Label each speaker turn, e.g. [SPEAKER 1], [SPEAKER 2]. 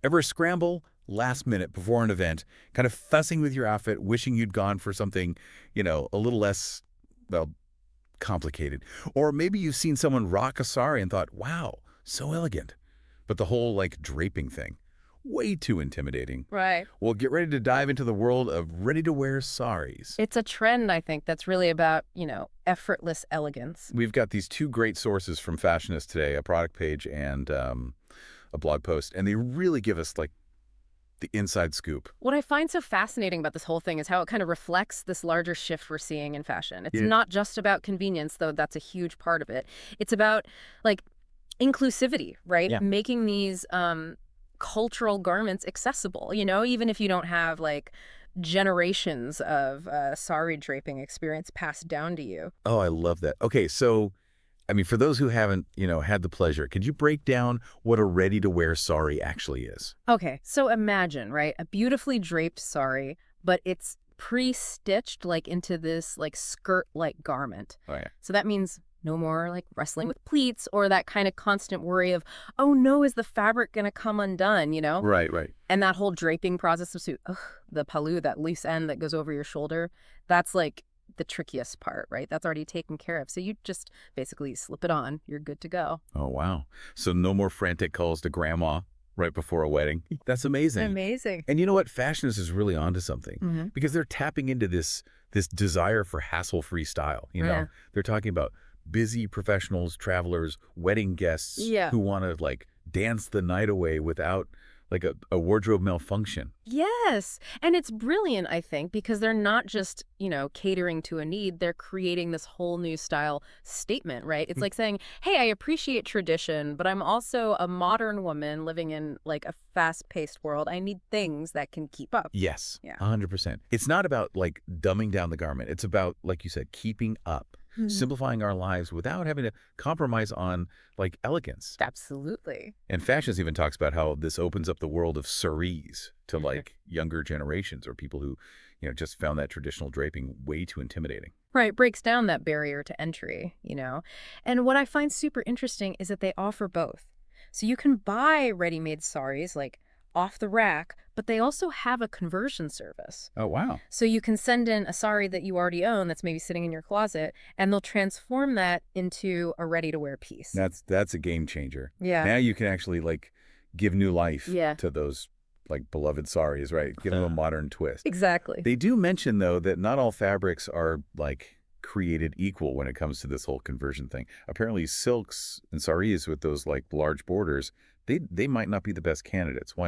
[SPEAKER 1] Ever scramble last minute before an event, kind of fussing with your outfit, wishing you'd gone for something, a little less, well, complicated? Or maybe you've seen someone rock a sari and thought, wow, so elegant. But the whole, draping thing, way too intimidating.
[SPEAKER 2] Right.
[SPEAKER 1] Well, get ready to dive into the world of ready-to-wear saris.
[SPEAKER 2] It's a trend, I think, that's really about, effortless elegance.
[SPEAKER 1] We've got these two great sources from Fashionous today, a product page and a blog post, and they really give us, the inside scoop.
[SPEAKER 2] What I find so fascinating about this whole thing is how it kind of reflects this larger shift we're seeing in fashion. It's
[SPEAKER 1] Yeah.
[SPEAKER 2] not just about convenience, though that's a huge part of it. It's about, inclusivity, right?
[SPEAKER 1] Yeah.
[SPEAKER 2] Making these cultural garments accessible, even if you don't have, generations of sari draping experience passed down to you.
[SPEAKER 1] Oh, I love that. Okay, so, for those who haven't, had the pleasure, could you break down what a ready-to-wear sari actually is?
[SPEAKER 2] Okay, so imagine, right, a beautifully draped sari, but it's pre-stitched into this skirt-like garment.
[SPEAKER 1] Oh, yeah.
[SPEAKER 2] So that means no more wrestling with pleats or that kind of constant worry of, oh no, is the fabric going to come undone,
[SPEAKER 1] Right, right.
[SPEAKER 2] And that whole draping process of the palu, that loose end that goes over your shoulder, that's the trickiest part, right? That's already taken care of. So you just basically slip it on. You're good to go.
[SPEAKER 1] Oh, wow. So no more frantic calls to grandma right before a wedding. That's amazing.
[SPEAKER 2] Amazing.
[SPEAKER 1] And you know what? Fashionist is really onto something
[SPEAKER 2] Mm-hmm.
[SPEAKER 1] because they're tapping into this desire for hassle-free style.
[SPEAKER 2] Yeah.
[SPEAKER 1] They're talking about busy professionals, travelers, wedding guests
[SPEAKER 2] Yeah.
[SPEAKER 1] who want to dance the night away without a wardrobe malfunction.
[SPEAKER 2] Yes. And it's brilliant, I think, because they're not just, catering to a need. They're creating this whole new style statement, right? It's like saying, hey, I appreciate tradition, but I'm also a modern woman living in a fast-paced world. I need things that can keep up.
[SPEAKER 1] Yes,
[SPEAKER 2] Yeah.
[SPEAKER 1] 100%. It's not about dumbing down the garment. It's about, like you said, keeping up. Simplifying our lives without having to compromise on elegance.
[SPEAKER 2] Absolutely.
[SPEAKER 1] And Fashions even talks about how this opens up the world of sarees to younger generations or people who, just found that traditional draping way too intimidating.
[SPEAKER 2] Right, breaks down that barrier to entry, And what I find super interesting is that they offer both. So you can buy ready-made saris, off the rack, but they also have a conversion service.
[SPEAKER 1] Oh, wow.
[SPEAKER 2] So you can send in a sari that you already own that's maybe sitting in your closet, and they'll transform that into a ready-to-wear piece.
[SPEAKER 1] That's a game changer.
[SPEAKER 2] Yeah.
[SPEAKER 1] Now you can actually give new life
[SPEAKER 2] Yeah.
[SPEAKER 1] to those beloved saris, right? Give them a modern twist.
[SPEAKER 2] Exactly.
[SPEAKER 1] They do mention, though, that not all fabrics are created equal when it comes to this whole conversion thing. Apparently silks and saris with those large borders, they might not be the best candidates. Why